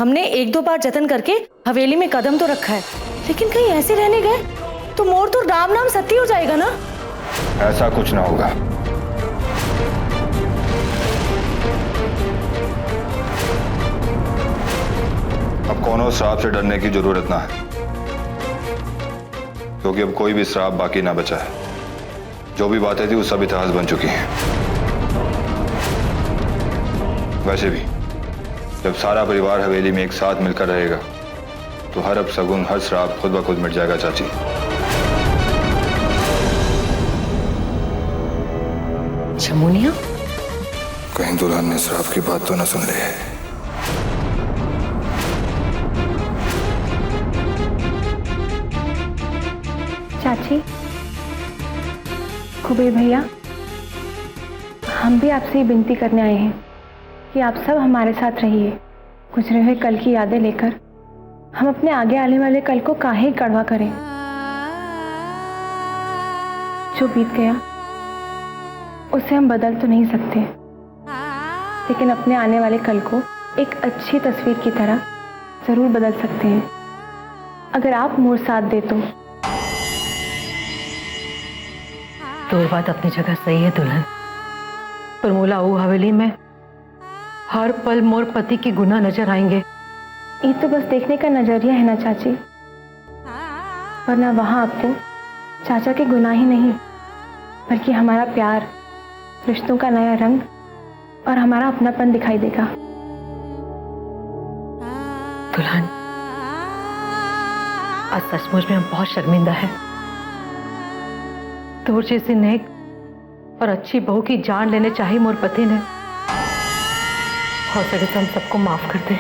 हमने एक दो बार जतन करके हवेली में कदम तो रखा है, लेकिन कहीं ऐसे रहने गए तो मोर तो राम नाम सत्य हो जाएगा ना। ऐसा कुछ ना होगा। अब कोनो श्राप से डरने की जरूरत ना है, क्योंकि अब कोई भी श्राप बाकी ना बचा है। जो भी बातें थी वो सब इतिहास बन चुकी हैं। वैसे भी जब सारा परिवार हवेली में एक साथ मिलकर रहेगा तो हर अपशगुन, हर श्राप खुद ब खुद मिट जाएगा चाची। जमुनिया, कहीं दुल्हन ने श्राप की बात तो न सुन ले। चाची, कुबेर भैया, हम भी आपसे ही विनती करने आए हैं कि आप सब हमारे साथ रहिए। गुजरे हुए कल की यादें लेकर हम अपने आगे आने वाले कल को काहे कड़वा करें। जो बीत गया उसे हम बदल तो नहीं सकते, लेकिन अपने आने वाले कल को एक अच्छी तस्वीर की तरह जरूर बदल सकते हैं, अगर आप मोर साथ दे तो ये बात अपनी जगह सही है दुल्हन, पर मोला वो हवेली में हर पल मोर पति की गुनाह नजर आएंगे। ये तो बस देखने का नजरिया है ना चाची, वरना वहां आपको चाचा के गुनाह ही नहीं बल्कि हमारा प्यार, रिश्तों का नया रंग और हमारा अपनापन दिखाई देगा। दुल्हन, आज सचमुच में हम बहुत शर्मिंदा है। तोर जैसी नेक और अच्छी बहू की जान लेने चाहिए मोर पति ने। हो सके तो हम सबको माफ कर दें।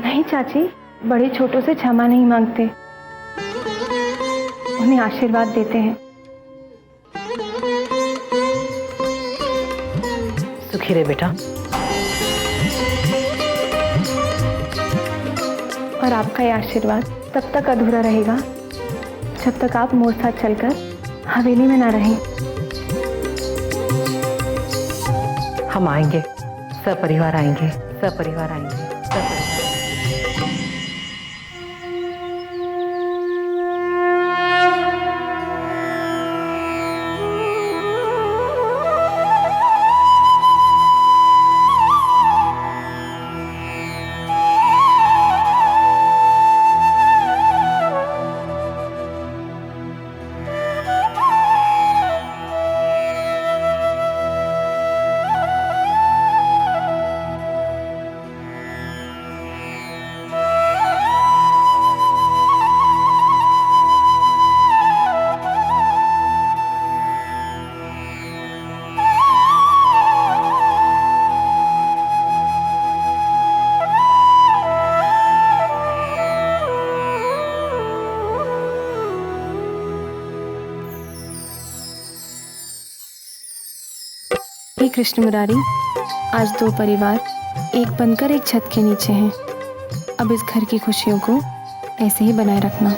नहीं चाची, बड़े छोटों से क्षमा नहीं मांगते, उन्हें आशीर्वाद देते हैं। सुखी रहे बेटा। और आपका ये आशीर्वाद तब तक अधूरा रहेगा जब तक आप मोर साथ चलकर हवेली में ना रहें। हम आएंगे, सपरिवार आएंगे, सपरिवार आएंगे, सपरिवार। हे कृष्ण मुरारी, आज दो परिवार एक बनकर एक छत के नीचे हैं। अब इस घर की खुशियों को ऐसे ही बनाए रखना।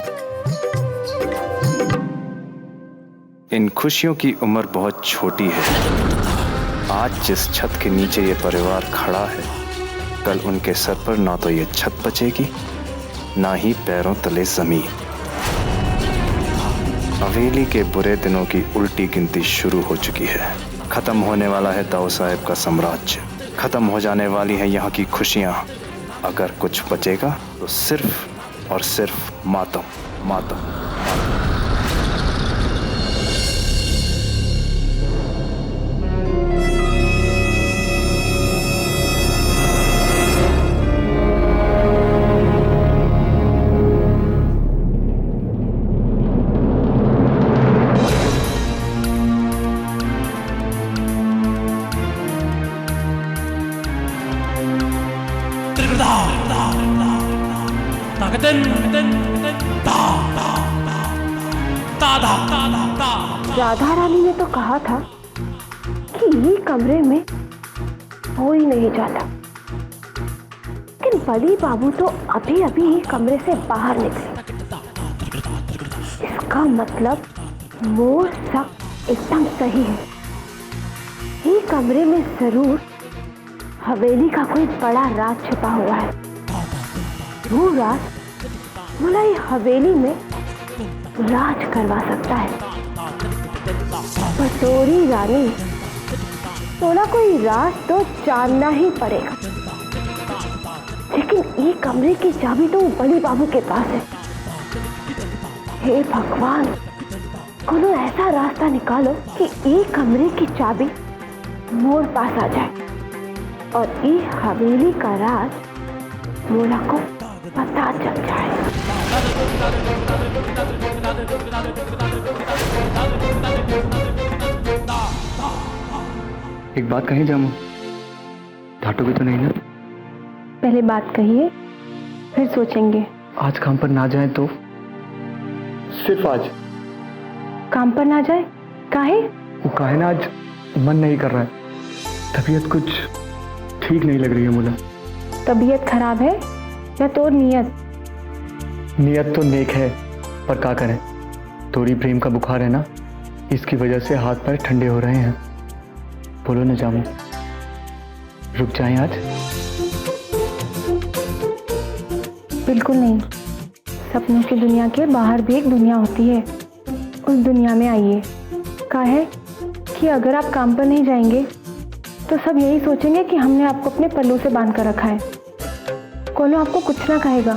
इन खुशियों की उम्र बहुत छोटी है। आज जिस छत के नीचे ये परिवार खड़ा है, कल उनके सर पर ना तो ये छत बचेगी, ना ही पैरों तले जमीन। हवेली के बुरे दिनों की उल्टी गिनती शुरू हो चुकी है। खत्म होने वाला है दाऊ साहब का साम्राज्य, खत्म हो जाने वाली है यहाँ की खुशियाँ। अगर कुछ बचेगा तो सिर्फ और सिर्फ मातम, मातम। राधा रानी ने तो कहा था कि ये कमरे में कोई नहीं जाता, लेकिन बड़ी बाबू तो अभी अभी ही कमरे से बाहर निकले। इसका मतलब मोर सब एकदम सही है। ये कमरे में जरूर हवेली का कोई बड़ा राज छिपा हुआ है। वो राज बोला ये हवेली में राज करवा सकता है। पटोरी रानी बोला कोई राज तो जानना ही पड़ेगा, लेकिन ये कमरे की चाबी तो बड़ी बाबू के पास है। हे भगवान, कोनो ऐसा रास्ता निकालो कि ये कमरे की चाबी मोर पास आ जाए और ये हवेली का राज मोला को पता चल जाए। एक बात कहीं जामू, डांटोगे तो नहीं ना? पहले बात कहिए, फिर सोचेंगे। आज काम पर ना जाए तो? सिर्फ आज काम पर ना जाए? काहे? वो काहे ना, आज मन नहीं कर रहा है, तबीयत कुछ ठीक नहीं लग रही है मुला। तबीयत खराब है या तो नीयत? नियत तो नेक है, पर क्या करें, थोड़ी प्रेम का बुखार है ना, इसकी वजह से हाथ पैर ठंडे हो रहे हैं। बोलो ना जामू, रुक जाएं आज? बिल्कुल नहीं। सपनों की दुनिया के बाहर भी एक दुनिया होती है, उस दुनिया में आइए। कहा है कि अगर आप काम पर नहीं जाएंगे तो सब यही सोचेंगे कि हमने आपको अपने पल्लू से बांध कर रखा है। कोनो आपको कुछ ना कहेगा,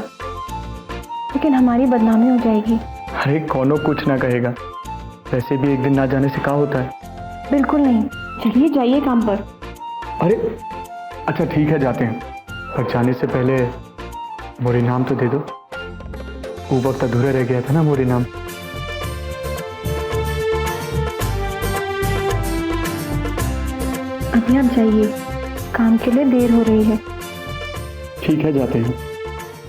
लेकिन हमारी बदनामी हो जाएगी। अरे कोनो कुछ ना कहेगा, वैसे भी एक दिन ना जाने से क्या होता है? बिल्कुल नहीं, चलिए जाइए काम पर। अरे अच्छा ठीक है, जाते हैं, पर जाने से पहले मोरे नाम तो दे दो। वो वक्त अधूरा रह गया था ना मोरे नाम। अभी आप जाइए, काम के लिए देर हो रही है। ठीक है, जाते हैं,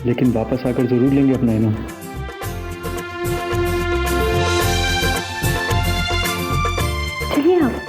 लेकिन वापस आकर जरूर लेंगे अपना इनाम। चलिए आप।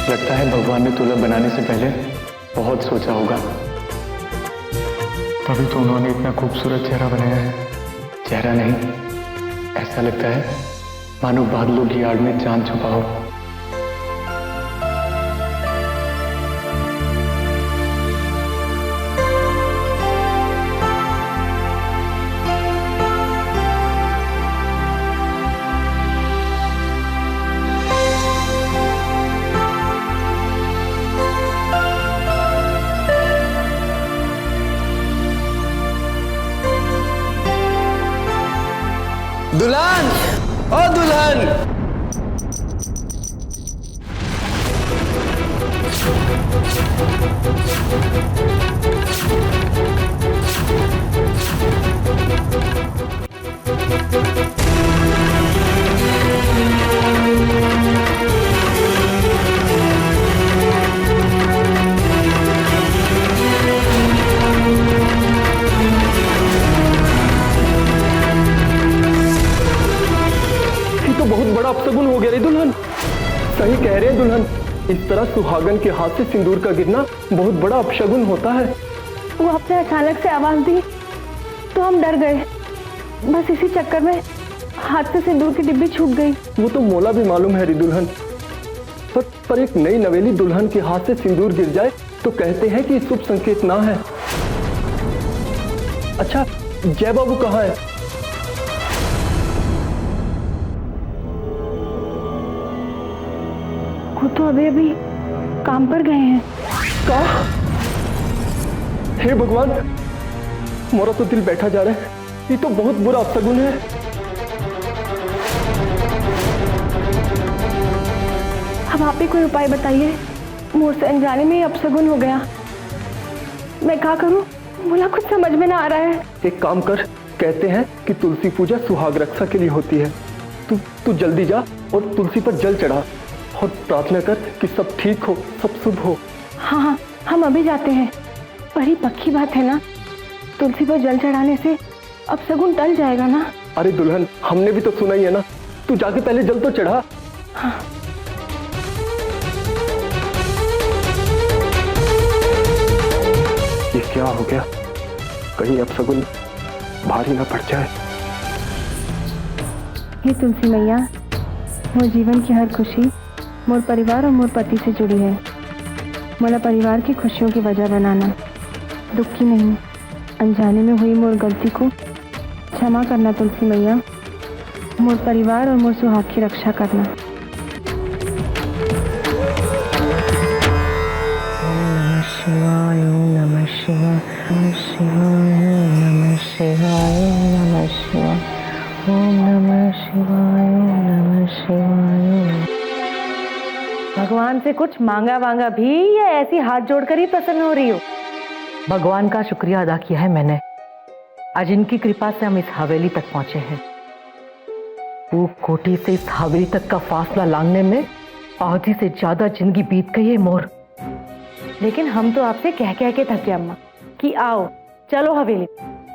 लगता है भगवान ने तुला बनाने से पहले बहुत सोचा होगा, तभी तो उन्होंने इतना खूबसूरत चेहरा बनाया है। चेहरा नहीं, ऐसा लगता है मानो बादलों की आड़ में चांद छुपा हो। दुल्हन, ओ दुल्हन, बहुत बड़ा अपशगुन हो गया रे दुल्हन। सही कह रहे हैं दुल्हन, इस तरह सुहागन के हाथ से सिंदूर का गिरना बहुत बड़ा अपशगुन होता है। वो आपने अचानक से आवाज दी तो हम डर गए। बस इसी चक्कर में हाथ से सिंदूर की डिब्बी छूट गई। वो तो मोला भी मालूम है री दुल्हन, पर एक नई नवेली दुल्हन के हाथ से सिंदूर गिर जाए तो कहते हैं कि शुभ संकेत ना है। अच्छा, जय बाबू कहाँ है? वो तो अभी अभी काम पर गए हैं। कहा? हे भगवान, मोरा तो दिल बैठा जा रहा है। ये तो बहुत बुरा अपशगुन है। अब आप ही कोई उपाय बताइए, मोर से अनजाने में ही अपशगुन हो गया। मैं क्या करूं, मुझे कुछ समझ में ना आ रहा है। एक काम कर, कहते हैं कि तुलसी पूजा सुहाग रक्षा के लिए होती है। तू जल्दी जा और तुलसी पर जल चढ़ा और प्रार्थना कर कि सब ठीक हो, सब शुभ हो। हाँ हाँ, हम अभी जाते हैं। बड़ी पक्की बात है ना, तुलसी पर जल चढ़ाने से अपशगुन टल जाएगा ना? अरे दुल्हन, हमने भी तो सुना ही है ना। तू जाके पहले जल तो चढ़ा। हाँ। ये क्या हो गया? कहीं अपशगुन भारी ना पड़ जाए। हे तुलसी मैया, मोर जीवन की हर खुशी मोर परिवार और मोर पति से जुड़ी है। मोला परिवार की खुशियों की वजह बनाना, दुख की नहीं। अनजाने में हुई मोर गलती को क्षमा करना तुलसी मैया। मोर परिवार और मोर सुहाग की रक्षा करना। ओम नमः शिवाय, ओम नमः शिवाय, ओम शिवाय, नमः शिवाय, नमः शिवाय, ओम नमः शिवाय, ओम नमः शिवाय। भगवान से कुछ मांगा वांगा भी या ऐसी हाथ जोड़कर ही प्रसन्न हो रही हो? भगवान का शुक्रिया अदा किया है मैंने। आज इनकी कृपा से हम इस हवेली तक पहुंचे हैं। वो कोठी से इस हवेली तक का फासला लांघने में आधी से ज्यादा जिंदगी बीत गई है मोर। लेकिन हम तो आपसे कह कह के थके अम्मा कि आओ चलो हवेली।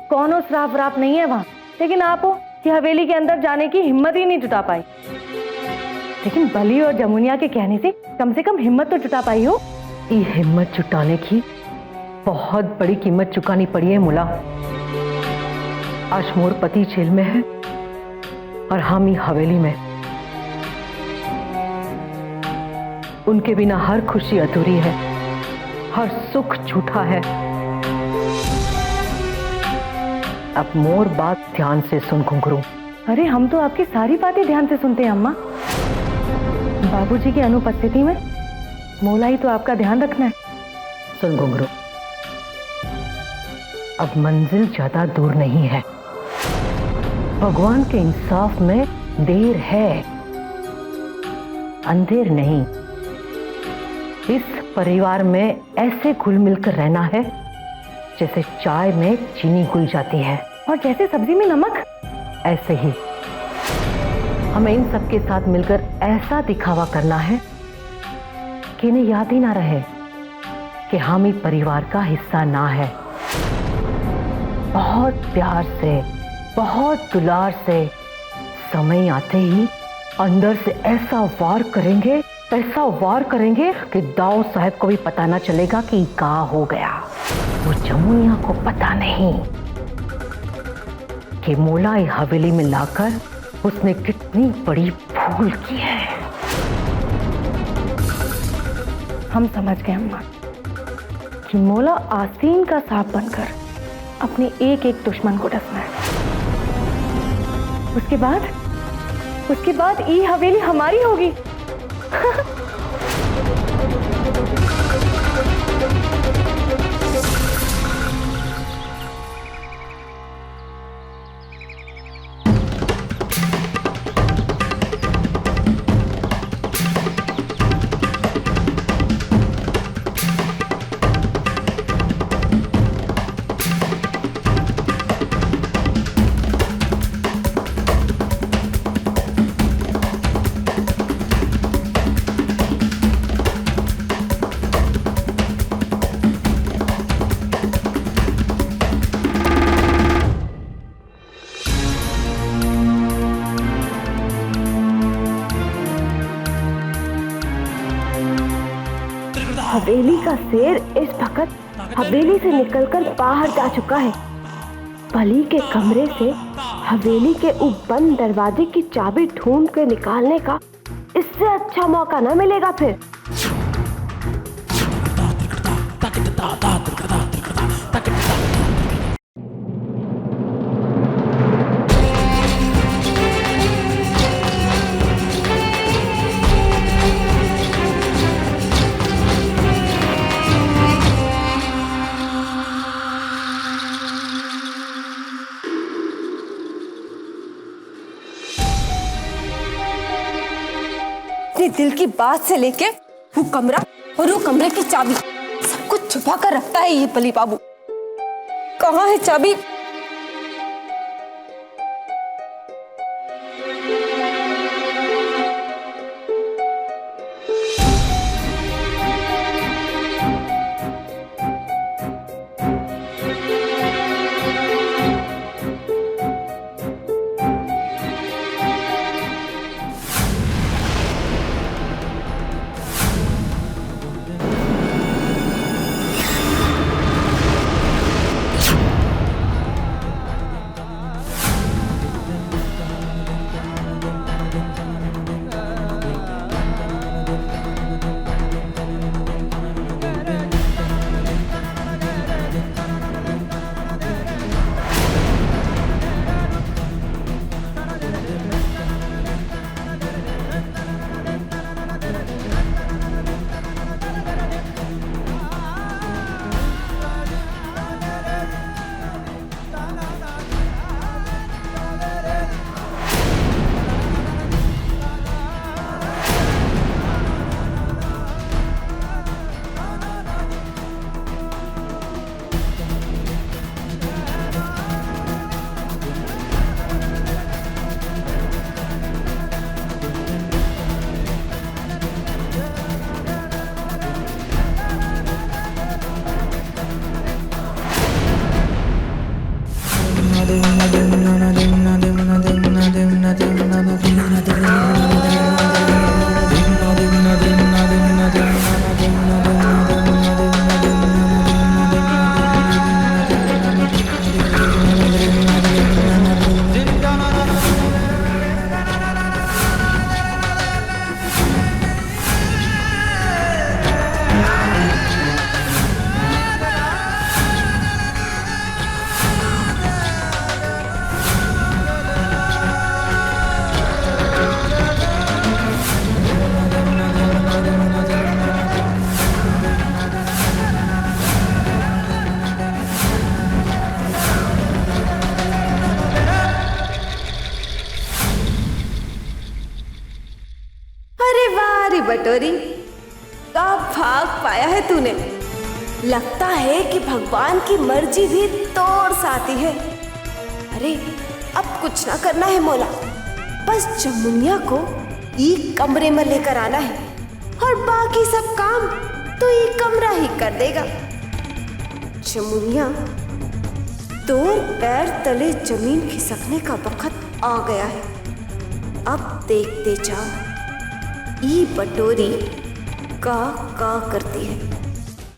कौनो श्राप व्राप नहीं है वहां, लेकिन आप हो कि हवेली के अंदर जाने की हिम्मत ही नहीं जुटा पाई। लेकिन बली और जमुनिया के कहने से कम हिम्मत तो जुटा पाई हो। ये हिम्मत जुटाने की बहुत बड़ी कीमत चुकानी पड़ी है मुला। आज मोर पति जेल में है और हम ही हवेली में। उनके बिना हर खुशी अधूरी है, हर सुख झूठा है। अब मोर बात ध्यान से सुन घुंघरू। अरे हम तो आपकी सारी बातें ध्यान से सुनते हैं अम्मा। बाबूजी की अनुपस्थिति में मोला ही तो आपका ध्यान रखना है। सुन घुंघरू, अब मंजिल ज्यादा दूर नहीं है। भगवान के इंसाफ में देर है, अंधेर नहीं। इस परिवार में ऐसे घुल मिलकर रहना है जैसे चाय में चीनी घुल जाती है और जैसे सब्जी में नमक। ऐसे ही हमें इन सबके साथ मिलकर ऐसा दिखावा करना है कि इन्हें याद ही ना रहे कि हम ही परिवार का हिस्सा ना है। बहुत प्यार से, बहुत दुलार से, समय आते ही अंदर से ऐसा वार करेंगे कि दाऊ साहब को भी पता ना चलेगा कि क्या हो गया। वो जमुनिया को पता नहीं कि मोला हवेली में लाकर उसने कितनी बड़ी भूल की है। हम समझ गए अम्मा कि मोला आस्तीन का सांप बनकर अपने एक एक दुश्मन को डसना है। उसके बाद ये हवेली हमारी होगी। हवेली का शेर इस वक्त हवेली से निकलकर बाहर जा चुका है। बली के कमरे से हवेली के उस बंद दरवाजे की चाबी ढूंढ कर निकालने का इससे अच्छा मौका न मिलेगा फिर। अपने दिल की बात से लेके वो कमरा और वो कमरे की चाबी सब कुछ छुपा कर रखता है ये बली बाबू। कहाँ है चाबी? बटोरी, कब भाग पाया है तूने। लगता है कि भगवान की मर्जी भी तोड़ साती है। अरे अब कुछ ना करना है मौला, बस जमुनिया को एक कमरे में लेकर आना है और बाकी सब काम तो एक कमरा ही कर देगा। जमुनिया, तोर पैर तले जमीन खिसकने का वक्त आ गया है। अब देखते जाओ ई बटोरी का करती है।